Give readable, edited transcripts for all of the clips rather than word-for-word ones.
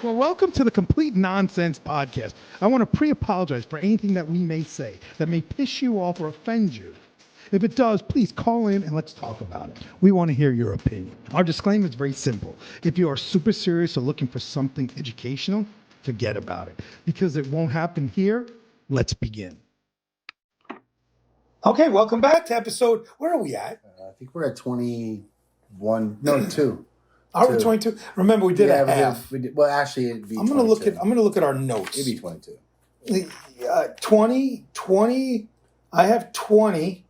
Well, welcome to the Complete Nonsense Podcast. I want to pre-apologize for anything that we may say that may piss you off or offend you. If it does, please call in and let's talk about it. We want to hear your opinion. Our disclaimer is very simple. If you are super serious or looking for something educational, forget about it. Because it won't happen here, let's begin. Okay, welcome back to episode, where are we at? I think we're at 21, no, 2. Are we 22? Remember, we did a half. We did. Well, actually, it'd be I'm gonna look at our notes. It'd be 22. 20. I have 20,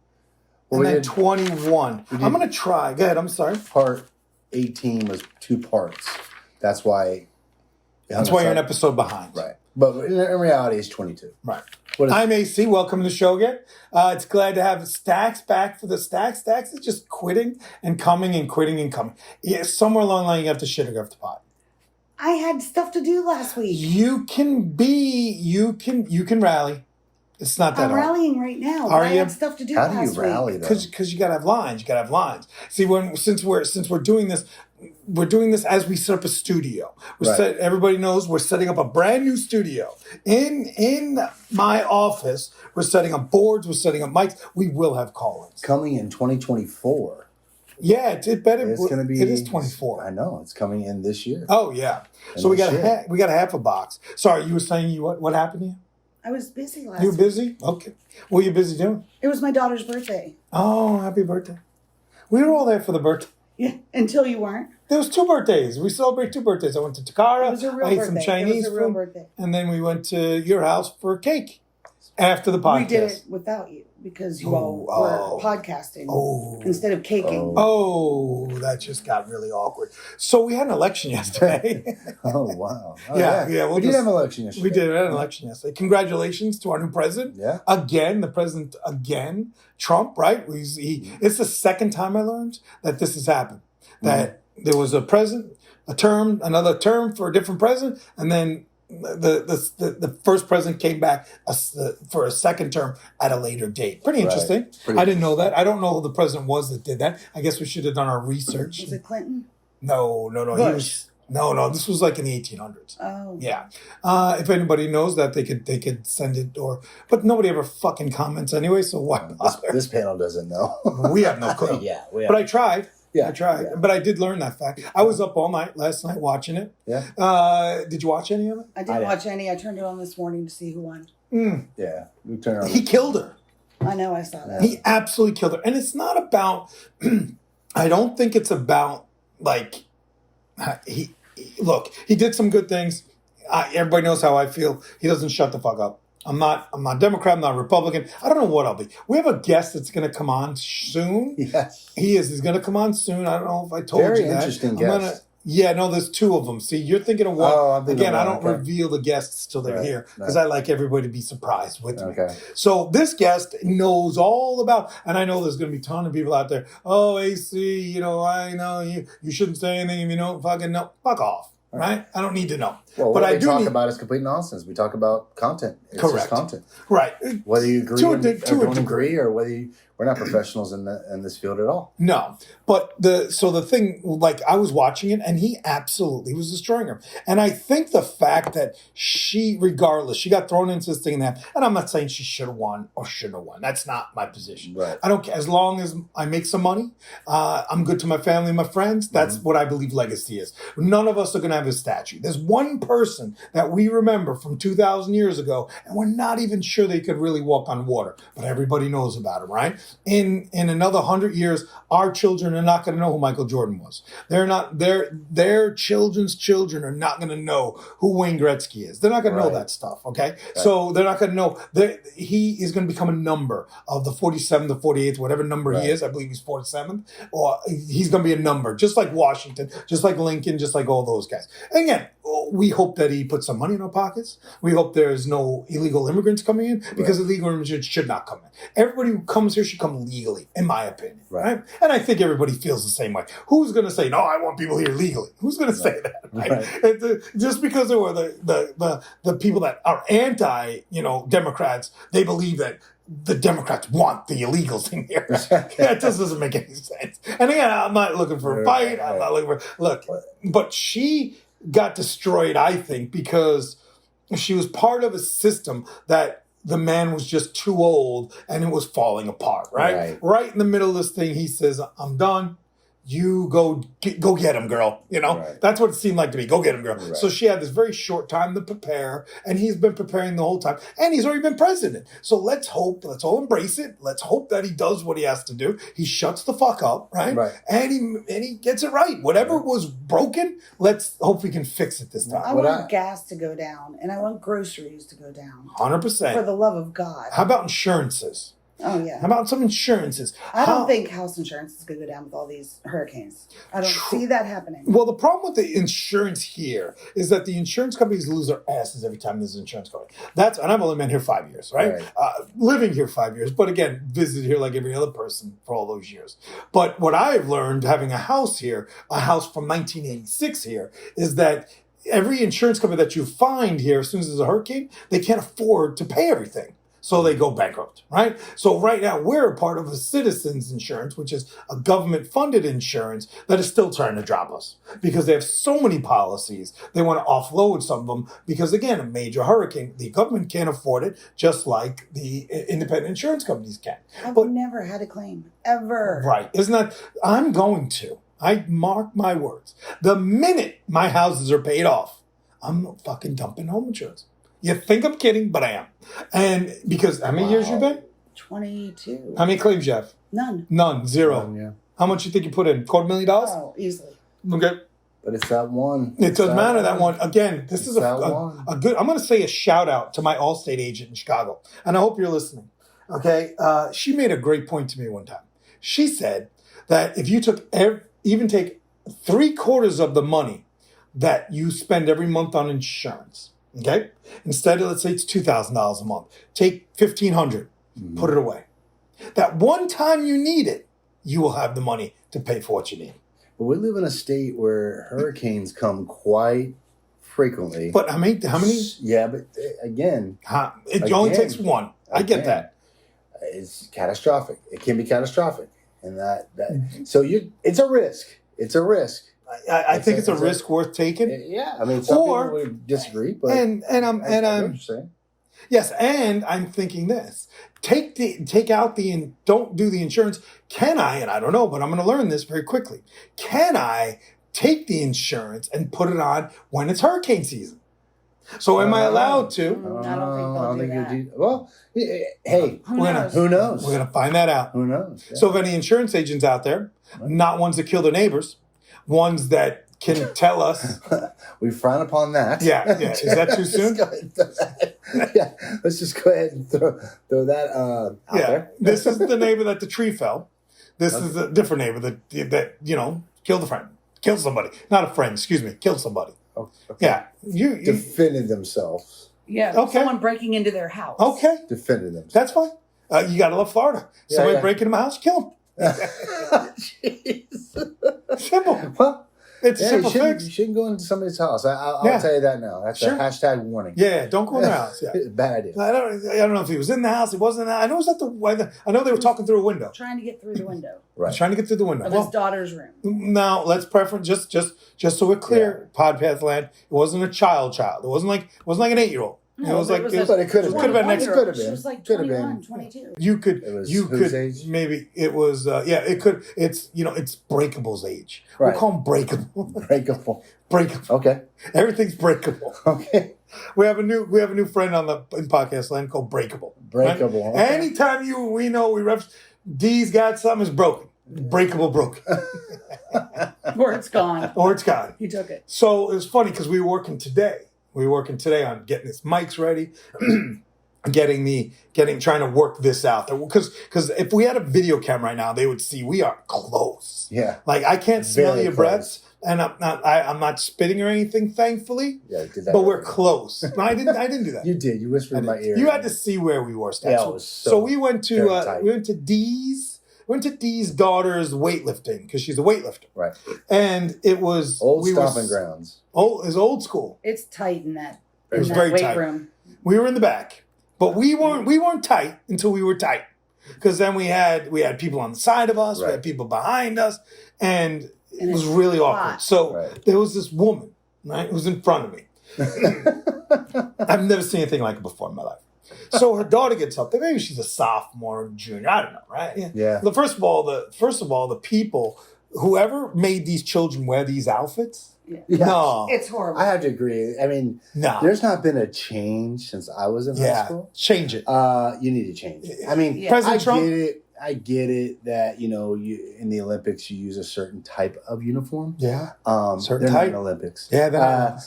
and then 21. I'm gonna try. Go ahead. I'm sorry. Part 18 was 2 parts. That's why. You're an episode behind. Right. But in reality, it's 22. Right. I'm AC. Welcome to the show again. It's glad to have Staxx back for the Staxx. Staxx is just quitting and coming and quitting and coming. Yeah, somewhere along the line, you have to shit or off the pot. I had stuff to do last week. You can rally. It's not that I'm rallying right now. Are I you? had stuff to do How last do you rally week. though? Because you gotta have lines. You gotta have lines. See, since we're doing this. We're doing this as we set up a studio. Everybody knows we're setting up a brand new studio in my office. We're setting up boards. We're setting up mics. We will have call-ins Coming in 2024. Yeah, it better. It's going to be. It is 24. I know it's coming in this year. Oh yeah. So we got a half a box. Sorry, you were saying what happened to you? I was busy last You were week. busy? Okay. What were you busy doing? It was my daughter's birthday. Oh, happy birthday. We were all there for the birthday. Yeah, until you weren't. There was 2 birthdays. We celebrate 2 birthdays. I went to Takara. It was a real I ate birthday. some Chinese It was a real food, birthday. and then we went to your house for a cake after the podcast. We did it without you because you all were podcasting instead of caking. Oh, that just got really awkward. So we had an election yesterday. Oh, wow. Oh, yeah. We did have an election yesterday. We did have an election yesterday. Congratulations to our new president. Yeah. Again, the president again, Trump, right? It's the second time I learned that this has happened. That there was a president, another term for a different president, and then the first president came back for a second term at a later date. Pretty interesting. I didn't know that. I don't know who the president was that did that. I guess we should have done our research. Was it Clinton? No. Bush. No. This was like in the 1800s. Oh. Yeah. If anybody knows that, they could send it but nobody ever fucking comments anyway, so why bother? This panel doesn't know. We have no clue. Yeah. But I tried. Yeah, I tried. Yeah. But I did learn that fact. I was up all night last night watching it. Yeah. Did you watch any of it? I didn't watch any. I turned it on this morning to see who won. Yeah. We turned on. He killed her. I know, I saw that. He absolutely killed her. And it's not about, I don't think it's about, like, he did some good things. Everybody knows how I feel. He doesn't shut the fuck up. I'm not Democrat, I'm not Republican. I don't know what I'll be. We have a guest that's going to come on soon. Yes. He's going to come on soon. I don't know if I told Very you that. Very interesting guest. There's 2 of them. See, you're thinking of one. I don't okay. reveal the guests till they're here because I like everybody to be surprised with me. Okay. So this guest knows all about, and I know there's going to be a ton of people out there. Oh, AC, I know you shouldn't say anything if you don't fucking know. Fuck off. Right? I don't need to know. Well, but what I we talk about is complete nonsense. We talk about content. It's correct. Just content. Right. Whether you agree or don't agree, or whether we're not professionals in this field at all. No. But the thing, like, I was watching it, and he absolutely was destroying her. And I think the fact that she got thrown into this thing and that, and I'm not saying she should have won or shouldn't have won. That's not my position. Right. I don't care. As long as I make some money, I'm good to my family and my friends. That's what I believe legacy is. None of us are going to have a statue. There's one person that we remember from 2,000 years ago, and we're not even sure they could really walk on water, but everybody knows about him, right? In another 100 years, our children are not going to know who Michael Jordan was. They're not. Their children's children are not going to know who Wayne Gretzky is. They're not going to know that stuff. Okay, right. So they're not going to know that he is going to become a number of the 47th, the 48th, whatever number he is. I believe he's 47th, or he's going to be a number, just like Washington, just like Lincoln, just like all those guys. And again, we hope that he puts some money in our pockets. We hope there's no illegal immigrants coming in, because illegal immigrants should not come in. Everybody who comes here should come legally, in my opinion. Right? And I think everybody feels the same way. Who's going to say, no, I want people here legally? Who's going to say that? Right? Just because there were the people that are anti, Democrats, they believe that the Democrats want the illegals in here. That just doesn't make any sense. And again, I'm not looking for a fight. I'm not looking for, but she got destroyed, I think, because she was part of a system that the man was just too old and it was falling apart, right? Right in the middle of this thing, he says, I'm done. You go get him, girl. That's what it seemed like to me. Go get him, girl. Right. So she had this very short time to prepare, and he's been preparing the whole time, and he's already been president. So let's all embrace it. Let's hope that he does what he has to do. He shuts the fuck up, right? And he gets it right. Whatever was broken, let's hope we can fix it this time. I want gas to go down, and I want groceries to go down. 100%. For the love of God. How about insurances? Oh, yeah. How about some insurances? I don't think house insurance is going to go down with all these hurricanes. I don't see that happening. Well, the problem with the insurance here is that the insurance companies lose their asses every time there's an insurance company. And I've only been here 5 years, right? Living here 5 years, but again, visited here like every other person for all those years. But what I've learned having a house here, a house from 1986 here, is that every insurance company that you find here, as soon as there's a hurricane, they can't afford to pay everything. So they go bankrupt, right? So right now we're a part of a citizens insurance, which is a government-funded insurance that is still trying to drop us because they have so many policies. They want to offload some of them because, again, a major hurricane, the government can't afford it, just like the independent insurance companies can. I've never had a claim, ever. Right. Isn't that? I'm going to. I mark my words. The minute my houses are paid off, I'm fucking dumping home insurance. You think I'm kidding, but I am. And because, how many years you been? 22. How many claims you have? None. Zero. None, yeah. How much you think you put in? $250,000? Oh, easily. Okay. But it's that one. It doesn't matter, that one. Again, this is a good, I'm going to say a shout out to my Allstate agent in Chicago. And I hope you're listening. Okay. She made a great point to me one time. She said that if you took even take 3/4 of the money that you spend every month on insurance, okay? Instead of, let's say it's $2,000 a month, take $1,500, put it away. That one time you need it, you will have the money to pay for what you need. But we live in a state where hurricanes come quite frequently. But how many? Yeah, but again, it only takes one. I get that. It's catastrophic. It can be catastrophic, and so it's a risk. It's a risk. I think it's a risk worth taking. Yeah, I mean, some people would disagree, but yes, and I'm thinking this: don't do the insurance. Can I? And I don't know, but I'm going to learn this very quickly. Can I take the insurance and put it on when it's hurricane season? So am I allowed to? I don't think they'll do that. Well, hey, who knows? We're going to find that out. Who knows? Yeah. So if any insurance agents out there, not ones that kill their neighbors, ones that can tell us. We frown upon that. Yeah. Is that too soon? Yeah, let's just go ahead and throw that out there. This is the neighbor that the tree fell. This is a different neighbor that killed a friend. Killed somebody. Not a friend, excuse me. Killed somebody. Okay. Yeah. You defended themselves. Yeah. Okay. Someone breaking into their house. Okay. Defended themselves. That's fine. You got to love Florida. Somebody breaking in my house, kill him. Jeez. Simple. Well, it's a simple fix. You shouldn't go into somebody's house. I'll tell you that now. That's a hashtag warning. Yeah, don't go in their house. Yeah. Bad idea. I don't know if he was in the house. He wasn't in the house. I know it was at the weather. I know they were talking through a window. Trying to get through the window. Right. Trying to get through the window. Of his daughter's room. No, let's preference just so we're clear, Podpath land. It wasn't a child. It wasn't like an 8-year-old. No, it was like, but it could have been. Next. Could have been. She was like 21, 22. You could age? Maybe it was. It could. It's it's Breakable's age. Right. We call him breakable. Breakable. Okay. Everything's breakable. Okay. We have a new friend in podcast land called Breakable. Breakable. Right? Okay. Anytime we reference Dees got something is broken. Breakable broken. Or it's gone. He took it. So it's funny because we were working today. On getting his mics ready, trying to work this out. Because if we had a video camera right now, they would see we are close. Yeah. Like I can't smell Very your close. breaths, and I'm not spitting or anything, thankfully. Yeah, did that. But we're close. No, I didn't do that. You did. You whispered in my ear. You had to see where we were, Staxx. Yeah, it was so we went to Dees. Went to Dee's daughter's weightlifting because she's a weightlifter. Right. And it was stomping grounds. It's old school. It's tight in that. It was very weight tight. Room. We were in the back, but we weren't tight until we were tight. Because then we had people on the side of us, we had people behind us, and it was really awkward. So there was this woman, right, who's in front of me. I've never seen anything like it before in my life. So her daughter gets up there. Maybe she's a sophomore, junior. I don't know, right? Yeah. First of all, the people, whoever made these children wear these outfits. Yeah. No, It's horrible. I have to agree. I mean, no. there's not been a change since I was in high school. Change it. You need to change it. I mean, Yeah. President I Trump. get it. I get it that you in the Olympics you use a certain type of uniform. Yeah. Certain they're not type. in Olympics. Yeah. They're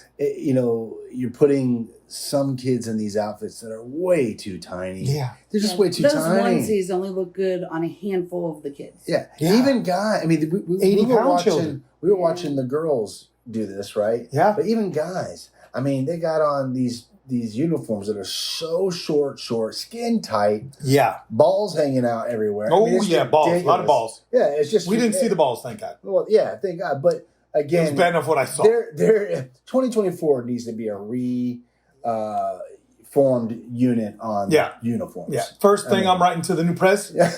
You're putting some kids in these outfits that are way too tiny. yeah. They're just way too Those tiny. onesies only look good on a handful of the kids. Yeah. Yeah. Even guys. I mean, we 80-pound were watching. children. We were watching the girls do this, right? Yeah. But even guys. I mean, they got on these uniforms that are so short, skin tight, Yeah. balls hanging out everywhere. Oh, I mean, it's yeah, balls. A lot of ridiculous. balls. Yeah, it's just We didn't see the balls, thank God. Well, yeah, thank God. But It was again, bad enough what I saw. there 2024 needs to be a formed unit on uniforms. Yeah. First thing I mean- I'm writing to the new press. Yeah.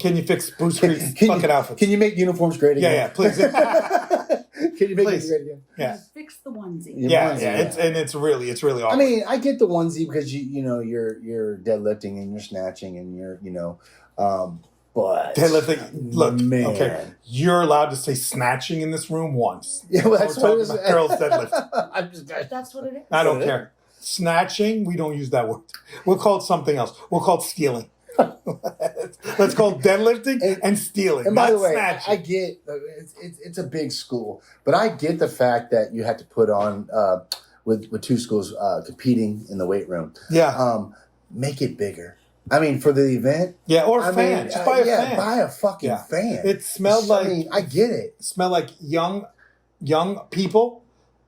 Can you fix Bruce Creed's Can fucking you, outfits? Can you make uniforms great again? Yeah, please. Can you make Please. it great again? Yeah. Just fix the onesie. Yeah. Yeah. It's really awkward. I mean, I get the onesie because you're deadlifting and you're snatching and but deadlifting. Look, man. okay, you're allowed to say snatching in this room once. Yeah, well, that's We're what talking about girls deadlift. I'm just That's what it is. I don't care. Snatching, we don't use that word. We'll call it something else. We'll call it stealing. Let's call it deadlifting and stealing. And by not the way, snatching. I get it's a big school, but I get the fact that you have to put on with two schools competing in the weight room. Yeah. Make it bigger. I mean, for the event. Yeah, or a I fan. mean, Just buy a fan. buy a fucking Yeah. fan. It smelled like I mean, I get it. smelled like young people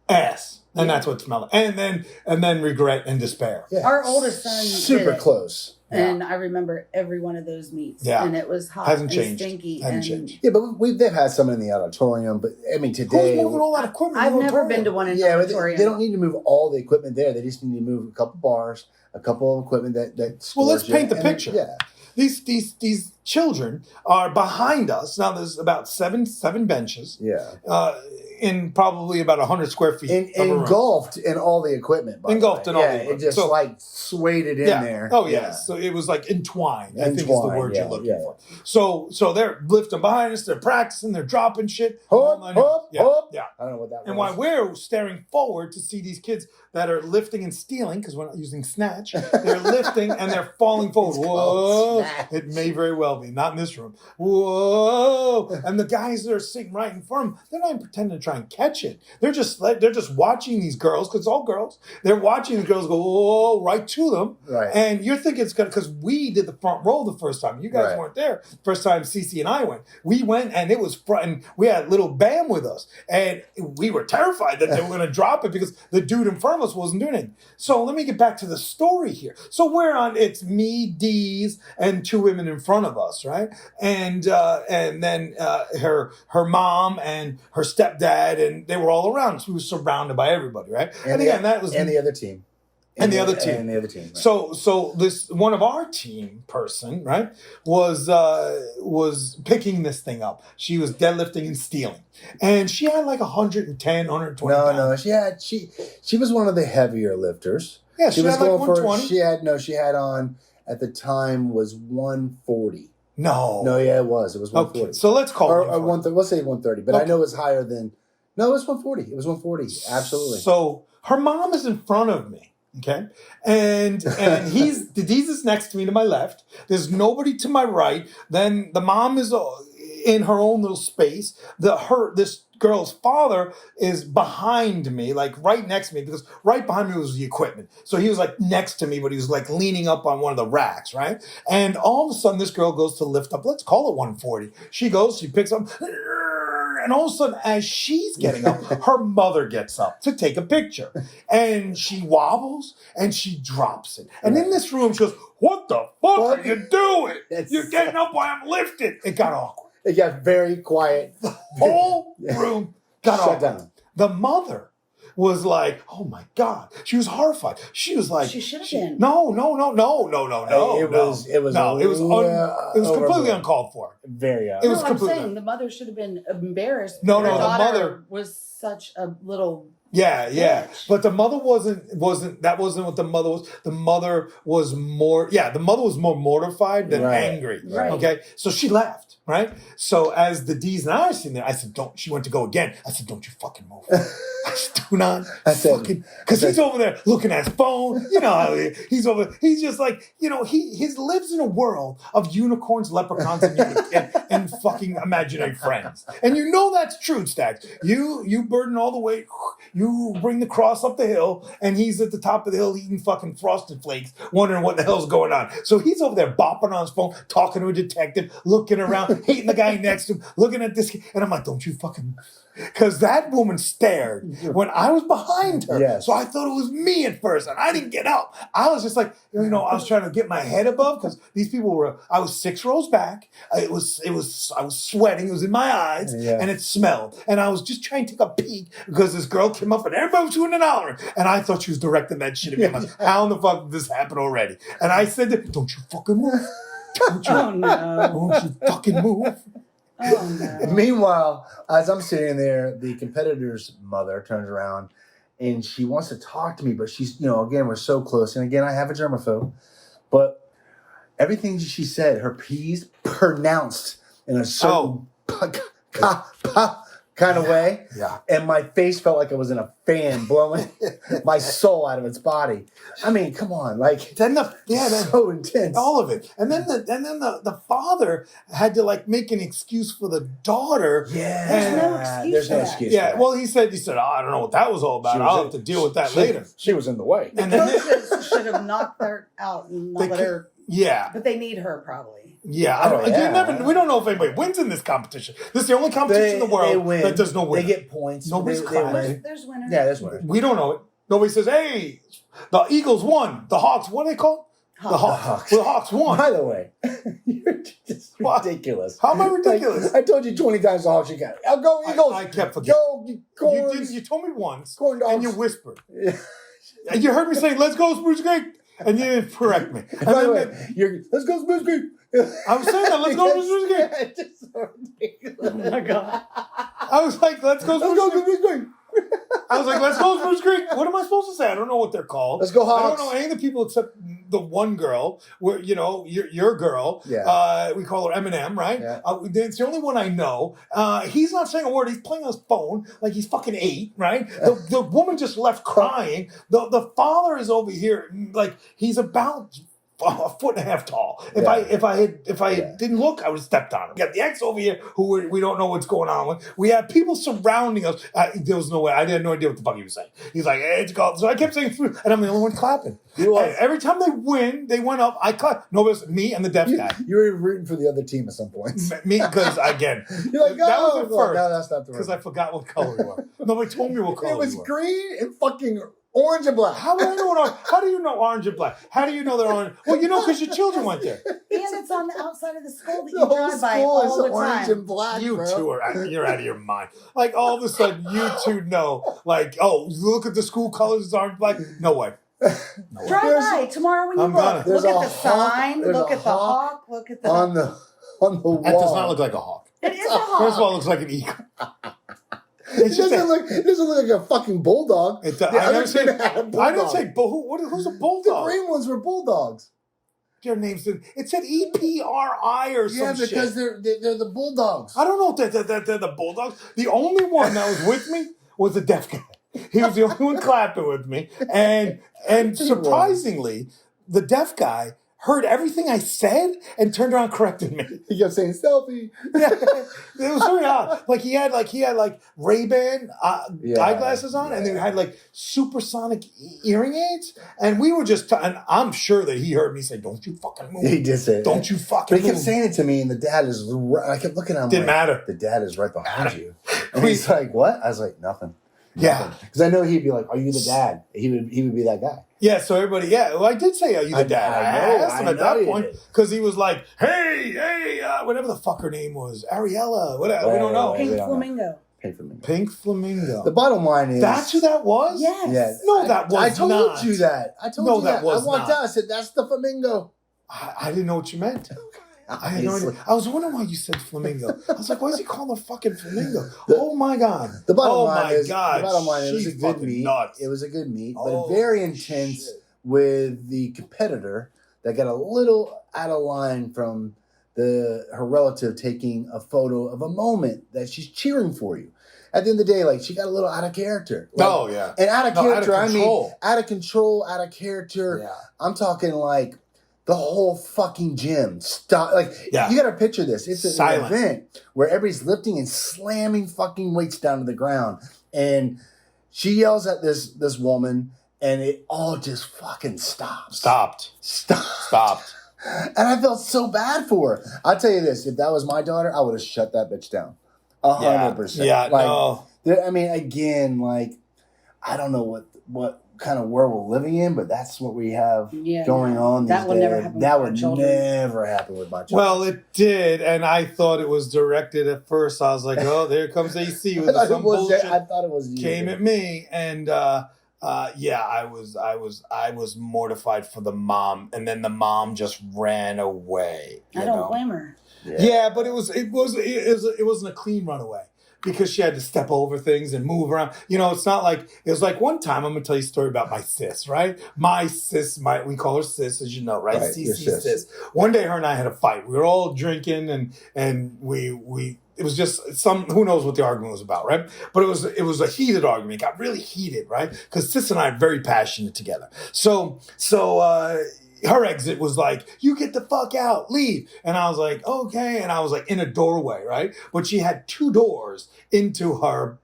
ass. And that's what it smelled like. And then regret and despair. Yeah. Our oldest son super did it. close. And I remember every one of those meets. Yeah. And it was hot Hasn't and changed. stinky. Hasn't and changed. Yeah, but they've had some in the auditorium. But I mean, today Who's moving all that equipment? I've in the never auditorium? been to one in the yeah, but auditorium. they don't need to move all the equipment there. They just need to move a couple bars, a couple of equipment that. Well, let's stores it, paint the and picture. Yeah. These children are behind us. Now there's about seven benches. Yeah. In probably about 100 square feet. of a room. Engulfed in all the equipment. by the Engulfed way. in all the Yeah, equipment. it just So- like swayed it in there. Oh yeah. So it was like entwined. I think is the Entwined, word you're yeah, looking yeah. for. So they're lifting behind us. They're practicing. They're dropping shit. Hop, hop, yeah, hop. yeah. I don't know what that And was. while we're staring forward to see these kids that are lifting and stealing, because we're not using snatch, they're lifting and they're falling forward. It's called Whoa! snatch. It may very well be, not in this room. Whoa! And the guys that are sitting right in front of them, they're not even pretending to try and catch it. They're just watching these girls, because it's all girls. They're watching the girls go whoa right to them. Right. And you're thinking it's gonna, because we did the front row the first time. You guys Right. weren't there. First time Cece and I went. We went and it was front, and we had little Bam with us. And we were terrified that they were gonna drop it because the dude in front of us wasn't doing anything. So let me get back to the story here. So it's me, Dees, and two women in front of us, right? And then her mom and her stepdad, and they were all around us. We were surrounded by everybody, right? And again, that was and the other team. And the other team. And the other team. Right. So this one of our team person, right, was picking this thing up. She was deadlifting and stealing. And she had like 110, 120 pounds. No, she was one of the heavier lifters. Yeah, she had like 120. She had on at the time was 140. No, it was 140. Okay, so let's call it 130. Let's say 130, but Okay. I know it's higher than. No, it was 140. It was 140. Absolutely. So her mom is in front of me. Okay. And Dees is next to me to my left. There's nobody to my right. Then the mom is in her own little space. This girl's father is behind me, like right next to me, because right behind me was the equipment. So he was like next to me, but he was like leaning up on one of the racks, right? And all of a sudden this girl goes to lift up, let's call it 140. She picks up, and all of a sudden, as she's getting up, her mother gets up to take a picture. And she wobbles and she drops it. And in this room, she goes, "What the fuck are you doing? You're getting up while I'm lifting." It got awkward. It got very quiet. The whole room got Shut awkward. down. The mother was like, "Oh my God." She was horrified. She was like, She should have been. No. It was completely uncalled for. Very. It was I'm completely- saying the mother should have been embarrassed. No, Her the daughter mother- was such a little Yeah, yeah. Bitch. But the mother wasn't what the mother was. The mother was more mortified than angry. Right. Okay. So she left, right? So as the Dees and I are sitting there, I said, she went to go again. I said, don't you fucking move. I said, do not fucking, because he's over there looking at his phone. You know how he's just like, he lives in a world of unicorns, leprechauns, and fucking imaginary friends. And you know that's true, Staxx. You burden all the weight. You bring the cross up the hill, and he's at the top of the hill eating fucking Frosted Flakes, wondering what the hell's going on. So he's over there bopping on his phone, talking to a detective, looking around, hating the guy next to him, looking at this, and I'm like, don't you fucking... Because that woman stared when I was behind her. Yes. So I thought it was me at first, and I didn't get up. I was just like, I was trying to get my head above because these people were, I was 6 rows back. I was sweating. It was in my eyes, and it smelled. And I was just trying to take a peek because this girl came up and everybody was hooting and hollering. And I thought she was directing that shit at me. I'm like, how in the fuck did this happen already? And I said, don't you fucking move. Don't you fucking move. Oh, no. Meanwhile, as I'm sitting there, the competitor's mother turns around and she wants to talk to me, but she's, again, we're so close. And again, I have a germaphobe, but everything she said, her P's pronounced in a certain kind of way. Yeah. And my face felt like I was in a fan blowing my soul out of its body. I mean, come on, like so intense. All of it. And then the father had to make an excuse for the daughter. Yeah. There's no excuse. Yeah. Well, he said, I don't know what that was all about. I'll have to deal with that later. She was in the way. The coaches should have knocked her out and not let her. Yeah. But they need her probably. Yeah, we don't know if anybody wins in this competition. This is the only competition in the world that does no winner. They get points. Nobody's clapping. There's winners. Yeah, there's winners. We don't know it. Nobody says, hey, the Eagles won. The Hawks, what are they called? The Hawks. The Hawks won. By the way, you're just ridiculous. How am I ridiculous? I told you 20 times the Hawks you got. I'll go Eagles. I kept forgetting. Go, You told me once, corn dogs. and you whispered. And you heard me say, let's go Spruce Creek. And you didn't correct me. And by the way, let's go Spruce Creek. I was saying that, let's go Spruce Creek. It's just so ridiculous. Oh my God. I was like, let's go Spruce Creek. I was like, let's go Spruce Creek. What am I supposed to say? I don't know what they're called. Let's go Hawks. I don't know any of the people except the one girl, where your girl. Yeah. We call her Eminem, right? Yeah. It's the only one I know. He's not saying a word. He's playing on his phone like he's fucking 8, right? The woman just left crying. The father is over here like he's about a foot and a half tall. If I didn't look, I would have stepped on him. We got the ex over here who we don't know what's going on with. We have people surrounding us. There was no way. I had no idea what the fuck he was saying. He's like, hey, it's called. So I kept saying, and I'm the only one clapping. Every time they went up, I clapped. No, it was me and the deaf guy. You were rooting for the other team at some point. Me, because again, you're like, that was at first. No, that's not the because I forgot what color we were. Nobody told me what color we were. It was green and fucking orange and black. How do you know orange and black? How do you know they're orange? Well, because your children went there. And it's on the outside of the school that The you whole drive by school all the is orange time. and black. You bro. two you're out of your mind. Like all of a sudden, you two know. Like, look at the school colors, it's orange and black. No way. Drive by tomorrow when you look. Look at the sign. Look at the hawk. Look at the on the wall. That does not look like a hawk. It is a hawk. First of all, it looks like an eagle. It doesn't look like a fucking bulldog. I didn't say who's a bulldog? The green ones were bulldogs. Their names it said EPRI or some shit. Yeah, because they're the bulldogs. I don't know if they're the bulldogs. The only one that was with me was the deaf guy. He was the only one clapping with me, and surprisingly, the deaf guy heard everything I said and turned around and corrected me. He kept saying selfie. Yeah, it was very odd. Like he had Ray-Ban eyeglasses on, and they had supersonic hearing aids. And we were just, and I'm sure that he heard me say, "Don't you fucking move." He did say, "Don't you fucking." But he kept saying it to me, and the dad is. I kept looking at him. Didn't matter. The dad is right behind you, and he's like, "What?" I was like, "Nothing." Yeah, because I know he'd be like, "Are you the dad?" He would be that guy. Yeah, so everybody, well, I did say, "Are you the dad?" I asked him at that point because he was like, "Hey, whatever the fuck her name was, Ariella, whatever, we don't know." Pink Flamingo. Pink Flamingo. The bottom line is that's who that was. Yes. Yeah. No, that was I told not. you that. I told you that. Was I walked not. out. I said, "That's the flamingo." I didn't know what you meant. I had no idea. I was wondering why you said flamingo. I was like, why is he calling her fucking flamingo? Oh my God. The bottom line is, it was a good meet. Nuts. It was a good meet, but very intense with the competitor that got a little out of line from her relative taking a photo of a moment that she's cheering for you. At the end of the day, like, she got a little out of character. Like, and out of character, I mean, out of control, out of character. Yeah. I'm talking like the whole fucking gym. Stop. Like, you got to picture this. It's an event where everybody's lifting and slamming fucking weights down to the ground. And she yells at this woman, and it all just fucking stopped. And I felt so bad for her. I'll tell you this. If that was my daughter, I would have shut that bitch down. 100%. Yeah, like, no. I mean, again, like, I don't know what kind of world we're living in, but that's what we have going on these days. That would never happen with my children. Well, it did, and I thought it was directed at first. I was like, oh, there comes AC with some bullshit. I thought it was you. Came at me, and I was mortified for the mom, and then the mom just ran away. I don't blame her. Yeah, but it wasn't a clean runaway because she had to step over things and move around. You know, it's not like it was like one time. I'm gonna tell you a story about my sis, right? My sis, we call her sis, as you know, right? CC sis. One day, her and I had a fight. We were all drinking, and we. It was just who knows what the argument was about, right? But it was a heated argument. It got really heated, right? Because sis and I are very passionate together. So her exit was like, you get the fuck out, leave. And I was like, okay. And I was like in a doorway, right? But she had 2 doors into her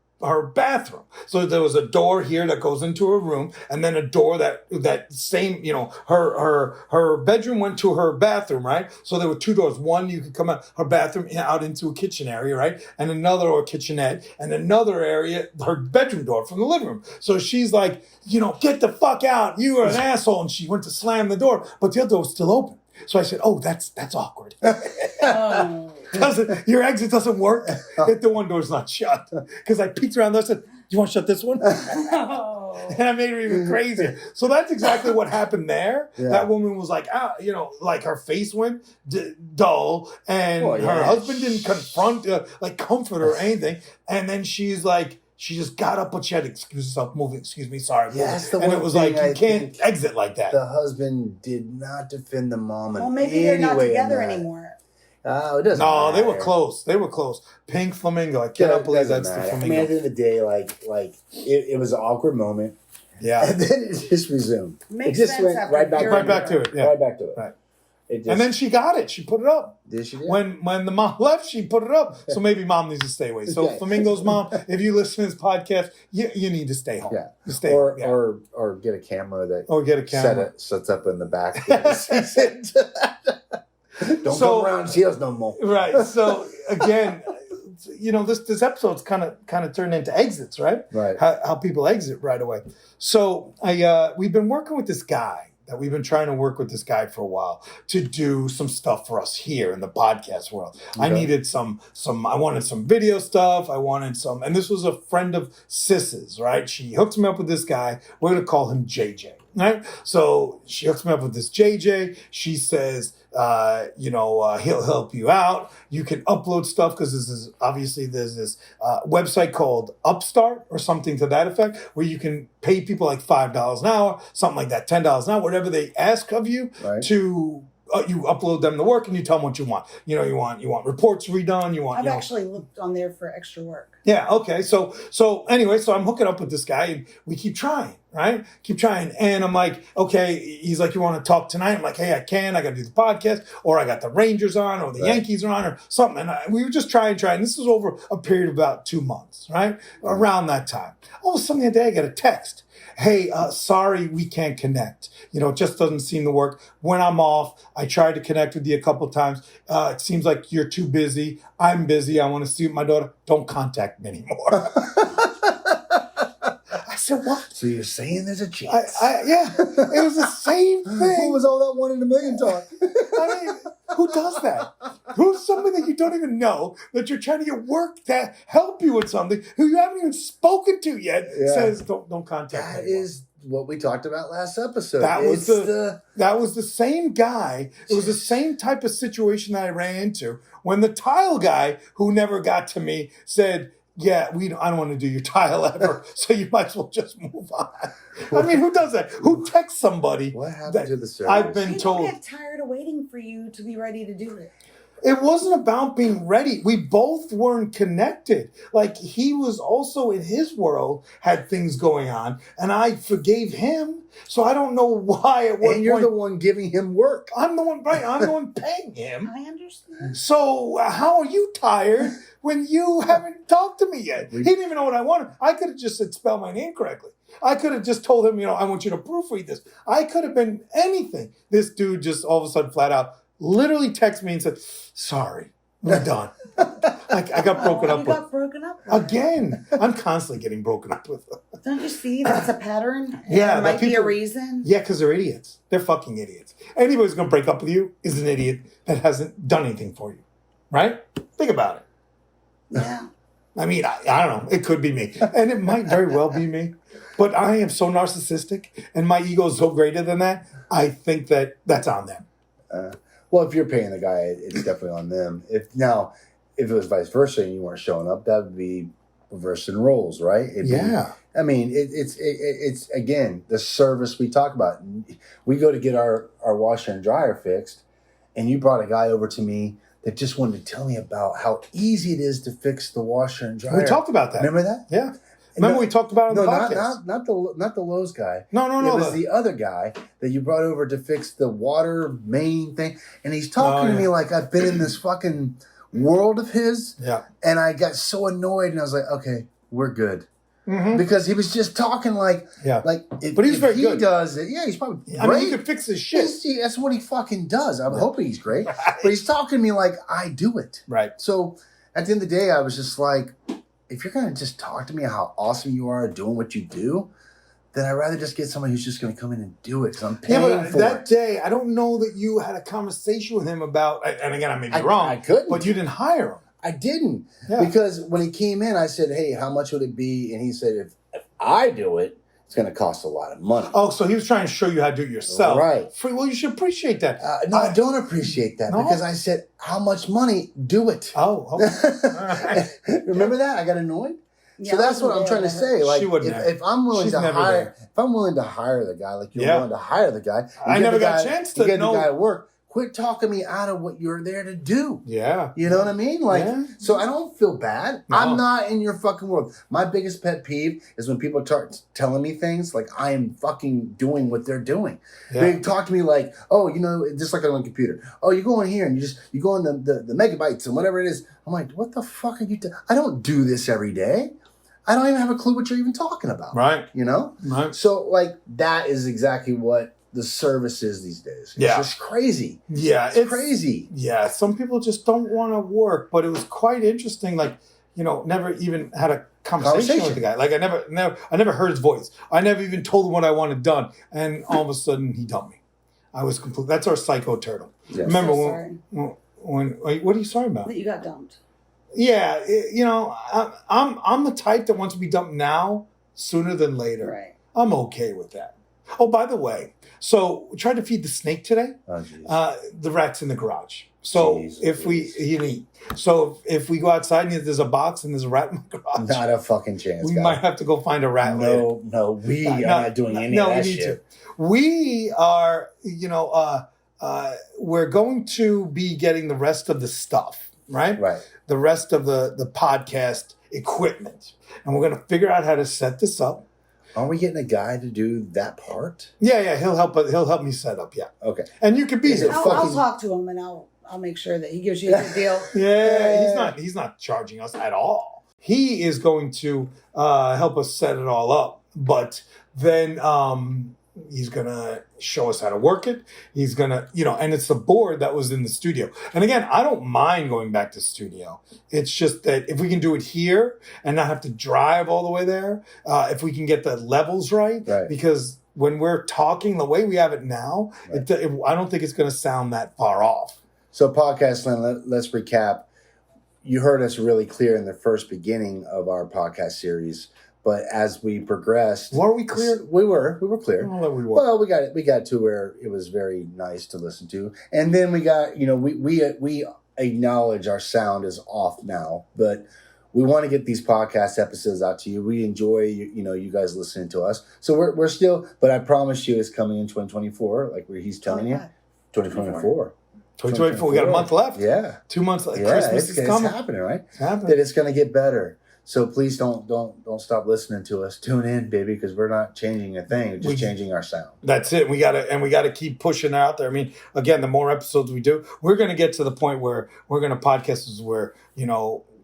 bathroom. So there was a door here that goes into her room, and then a door that same, you know, her bedroom went to her bathroom, right? So there were 2 doors. One, you could come out her bathroom out into a kitchen area, right? And another, or kitchenette, and another area, her bedroom door from the living room. So she's like, you know, get the fuck out. You are an asshole. And she went to slam the door, but the other door was still open. So I said, oh, that's awkward. Your exit doesn't work if the one door's not shut. Because I peeked around there and said, you want to shut this one? And I made her even crazier. So that's exactly what happened there. Yeah. That woman was like, you know, like her face went dull, and her husband didn't confront, like comfort her or anything. And then she's like, she just got up, but she had to excuse herself, moving. Excuse me, sorry. Yeah, that's the and one it was thing like, you can't exit like that. The husband did not defend the mom. Well, maybe they're not together anymore. Oh, it doesn't matter. They were close. Pink flamingo. I cannot believe that's the flamingo. I mean, at the end of the day, like it was an awkward moment. Yeah. And then it just resumed. Makes it just sense went right back to it. Yeah. Right back to it. Right. And then she got it. She put it up. Did she? When the mom left, she put it up. So maybe mom needs to stay away. So Flamingo's mom, if you listen to this podcast, you need to stay home. Yeah. You stay or get a camera that sets up in the back. Don't come around Shields no more. Right. So again, you know, this episode's kind of turned into exits, right? Right. How people exit right away. So we've been working with this guy. We've been trying to work with this guy for a while to do some stuff for us here in the podcast world. Okay. I needed I wanted some video stuff. And this was a friend of Sis's, right? She hooked me up with this guy. We're going to call him JJ, right? So she hooks me up with this JJ. She says, he'll help you out. You can upload stuff because there's this website called Upstart or something to that effect where you can pay people like $5 an hour, something like that, $10 an hour, whatever they ask of you to. You upload them the work and you tell them what you want. You know, you want reports redone. I've actually looked on there for extra work. Yeah. Okay. So anyway, so I'm hooking up with this guy and we keep trying, right? And I'm like, okay, he's like, you want to talk tonight? I'm like, hey, I can. I got to do the podcast, or I got the Rangers on, or the Yankees are on, or something. And we were just trying. This was over a period of about 2 months, right? Around that time. All of a sudden, the other day, I get a text. Hey, sorry, we can't connect. You know, it just doesn't seem to work. When I'm off, I tried to connect with you a couple of times. It seems like you're too busy. I'm busy. I want to see my daughter. Don't contact me anymore. I said, what? So you're saying there's a chance? Yeah, it was the same thing. What was all that 1 in a million talk? I mean, who does that? Who's somebody that you don't even know, that you're trying to get work to help you with something, who you haven't even spoken to yet, says don't contact me anymore. what we talked about last episode. That was the same guy. It was the same type of situation that I ran into when the tile guy, who never got to me, said, "Yeah, I don't want to do your tile ever, so you might as well just move on." I mean, who does that? Who texts somebody? What happened to the service? I've been told. People get tired of waiting for you to be ready to do it. It wasn't about being ready. We both weren't connected. Like, he was also in his world, had things going on, and I forgave him. So I don't know why at what And you're point, the one giving him work. I'm the one, right? I'm the one paying him. I understand. So how are you tired when you haven't talked to me yet? He didn't even know what I wanted. I could have just said, spell my name correctly. I could have just told him, I want you to proofread this. I could have been anything. This dude just all of a sudden flat out literally texted me and said, "Sorry, we're done." I got broken up with. You got broken up with. Again. I'm constantly getting broken up with. Don't you see that's a pattern? Yeah. There might be a reason. Yeah, because they're idiots. They're fucking idiots. Anybody who's going to break up with you is an idiot that hasn't done anything for you. Right? Think about it. Yeah. I mean, I don't know. It could be me. And it might very well be me. But I am so narcissistic and my ego is so greater than that. I think that's on them. Well, if you're paying the guy, it's definitely on them. If it was vice versa and you weren't showing up, that would be reversing roles, right? I mean, it's again, the service we talk about. We go to get our washer and dryer fixed, and you brought a guy over to me that just wanted to tell me about how easy it is to fix the washer and dryer. We talked about that. Remember that? Yeah. Remember we talked about it on the podcast? Not the Lowe's guy. No. It was the other guy that you brought over to fix the water main thing. And he's talking to me like I've been in this fucking world of his. Yeah. And I got so annoyed and I was like, okay, we're good. Mm-hmm. Because he was just talking but he's very good. He does it. Yeah, he's probably great. I mean, he could fix his shit. That's what he fucking does. I'm hoping he's great. Right. But he's talking to me like I do it. Right. So at the end of the day, I was just like, if you're going to just talk to me how awesome you are doing what you do, then I'd rather just get somebody who's just going to come in and do it because I'm paying for it. That day, I don't know that you had a conversation with him about, and again, I may be wrong. I couldn't. But you didn't hire him. I didn't. Yeah. Because when he came in, I said, hey, how much would it be? And he said, if I do it, it's going to cost a lot of money. Oh, so he was trying to show you how to do it yourself. Right. Well, you should appreciate that. No, I don't appreciate that because I said, how much money? Do it. Oh, okay. All right. Remember that? I got annoyed. Yeah, so that's what I'm trying to say. Like, if I'm willing to hire, if I'm willing to hire the guy, like you're willing to hire the guy, I never got a chance to get the guy at work. Quit talking me out of what you're there to do. Yeah. You know what I mean? Like, so I don't feel bad. No. I'm not in your fucking world. My biggest pet peeve is when people start telling me things like I am fucking doing what they're doing. Yeah. They talk to me like, oh, just like on a computer. Oh, you go in here and you go in the megabytes and whatever it is. I'm like, what the fuck are you doing? I don't do this every day. I don't even have a clue what you're even talking about. Right. Right. So, like, that is exactly what the service is these days. It's just crazy. Yeah. It's crazy. Yeah. Some people just don't want to work, but it was quite interesting. Like, never even had a conversation with the guy. Like, I never heard his voice. I never even told him what I wanted done. And all of a sudden, he dumped me. I was complete. That's our psycho turtle. Yes. Remember when what are you sorry about? That you got dumped. Yeah, I'm the type that wants to be dumped now sooner than later. Right. I'm okay with that. Oh, by the way, so we tried to feed the snake today. Oh, the rat's in the garage. So if we go outside and there's a box and there's a rat in the garage, not a fucking chance. We might have to go find a rat. No, we are not doing any of that shit. We are, we're going to be getting the rest of the stuff, right? Right. The rest of the podcast equipment. And we're going to figure out how to set this up. Aren't we getting a guy to do that part? Yeah, he'll help me set up, yeah. Okay. And you could be there. I'll talk to him and I'll make sure that he gives you a good deal. Yeah, he's not charging us at all. He is going to help us set it all up. But then he's going to show us how to work it. He's going to, and it's the board that was in the studio. And again, I don't mind going back to studio. It's just that if we can do it here and not have to drive all the way there, if we can get the levels right. Because when we're talking the way we have it now, I don't think it's going to sound that far off. So podcast land, let's recap. You heard us really clear in the first beginning of our podcast series But as we progressed, were we clear? We were clear. Well, we were. Well, we got to where it was very nice to listen to, and then we got we acknowledge our sound is off now, but we want to get these podcast episodes out to you. We enjoy you guys listening to us, so we're still. But I promise you, it's coming in 2024, like where he's telling you, 2024. 2024. We got a month left. Yeah, 2 months. Christmas is coming. It's happening, right? It's happening. That it's going to get better. So please don't stop listening to us. Tune in, baby, because we're not changing a thing. We're just changing our sound. That's it. We gotta keep pushing out there. I mean, again, the more episodes we do, we're gonna get to the point where we're gonna podcast where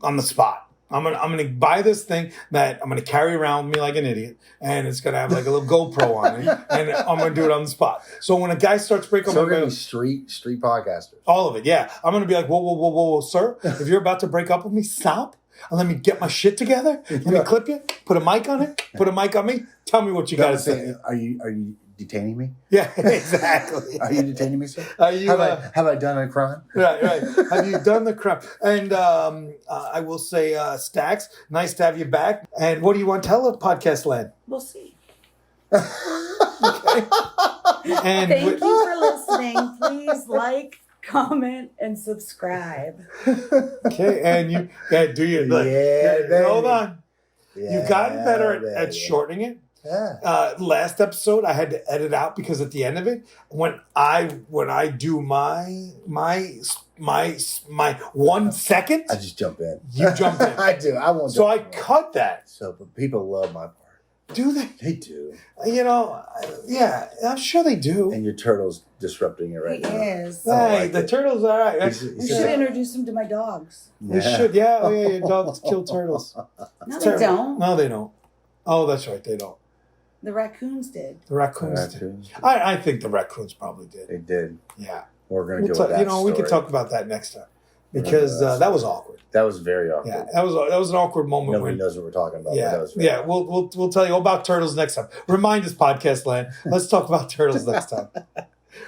on the spot. I'm gonna buy this thing that I'm gonna carry around with me like an idiot, and it's gonna have like a little GoPro on it, and I'm gonna do it on the spot. So when a guy starts breaking, so we're gonna be street podcasters. All of it, yeah. I'm gonna be like, whoa, sir, if you're about to break up with me, stop and let me get my shit together. Let me clip you. Put a mic on it. Put a mic on me. Tell me what you gotta say. Are you detaining me? Yeah, exactly. Are you detaining me, sir? Have I done a crime? Right. Have you done the crime? And I will say, Staxx, nice to have you back. And what do you want to tell the podcast land? We'll see. Okay. And Thank you for listening. Please like, comment, and subscribe. Okay, and you do your hold on. Yeah, You've gotten better at shortening it. Yeah. Last episode, I had to edit out because at the end of it, when I do my 1 second, I just jump in. You jump in. I do. I won't. So I cut that. So, but people love my part. Do they? They do. Yeah, I'm sure they do. And your turtle's disrupting it right now. He is. Hey, the turtle's all right. We should introduce him to my dogs. We should. Yeah. Oh, yeah. Your dogs kill turtles. No, they don't. No, they don't. Oh, that's right. They don't. The raccoons did. The raccoons did. I think the raccoons probably did. They did. Yeah. We're going to go with that we can talk about that next time because that was awkward. That was very awkward. Yeah, that was an awkward moment. Nobody knows what we're talking about. Yeah, we'll tell you all about turtles next time. Remind us, podcast land. Let's talk about turtles next time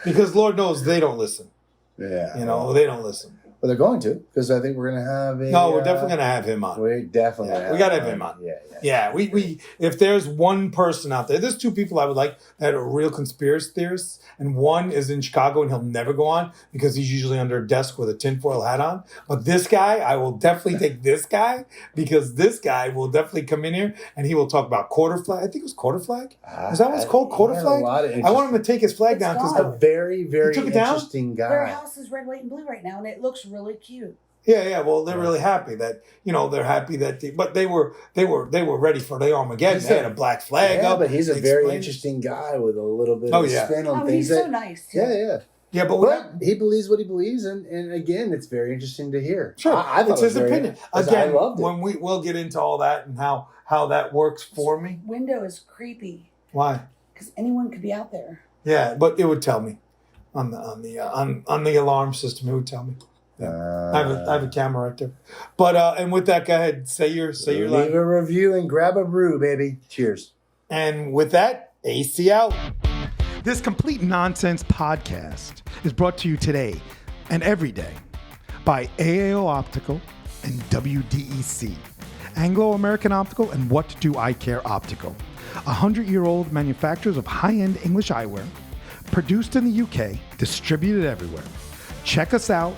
because Lord knows they don't listen. Yeah, they don't listen. But they're going to because I think we're going to have a. No, we're definitely going to have him on. We're definitely. We got to have him on. Yeah. We if there's one person out there's two people I would like that are real conspiracy theorists, and one is in Chicago and he'll never go on because he's usually under a desk with a tinfoil hat on. But this guy, I will definitely take this guy because this guy will definitely come in here and he will talk about quarter flag. I think it was quarter flag. Is that what it's called? Quarter flag? I want him to take his flag down because a very, very interesting guy. Their house is red, white, and blue right now, and it looks really cute. Yeah. Well, they're really happy that they're happy that they were ready for the Armageddon. They had a black flag up. But he's a very interesting guy with a little bit of spin on things. He's so nice too. Yeah. But he believes what he believes, and again, it's very interesting to hear. Sure, I thought it's his opinion. Again, I loved it. When we'll get into all that and how that works for me. Window is creepy. Why? Because anyone could be out there. Yeah, but it would tell me on the alarm system. It would tell me. Yeah. I have a camera right there. But and with that, go ahead, say your line. Leave a review and grab a brew, baby. Cheers. And with that, AC out. This Complete Nonsense podcast is brought to you today and every day by AAO Optical and WDEC, Anglo-American Optical and What Do I Care Optical, 100-year-old manufacturers of high-end English eyewear, produced in the UK, distributed everywhere. Check us out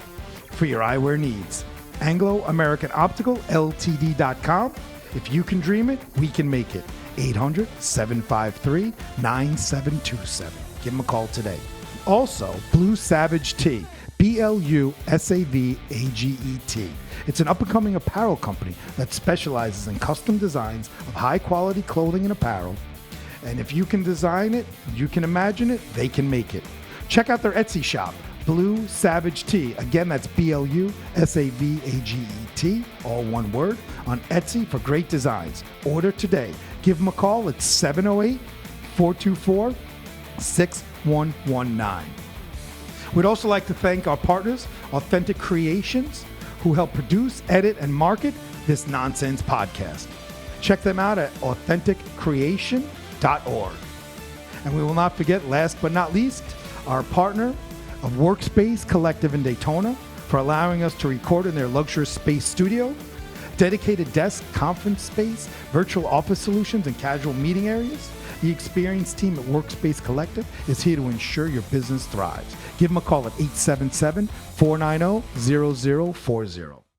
for your eyewear needs. Anglo-American Optical, Ltd.com. If you can dream it, we can make it. 800-753-9727. Give them a call today. Also, Blue Savage Tea, BLUSAVAGET. It's an up-and-coming apparel company that specializes in custom designs of high-quality clothing and apparel. And if you can design it, you can imagine it, they can make it. Check out their Etsy shop, Blue Savage Tea. Again, that's BLUSAVAGET, all one word, on Etsy for great designs. Order today. Give them a call at 708-424-6119. We'd also like to thank our partners, Authentic Creations, who help produce, edit, and market this nonsense podcast. Check them out at AuthenticCreation.org. And we will not forget, last but not least, our partner of Workspace Collective in Daytona for allowing us to record in their luxurious space studio. Dedicated desk, conference space, virtual office solutions, and casual meeting areas? The experienced team at Workspace Collective is here to ensure your business thrives. Give them a call at 877-490-0040.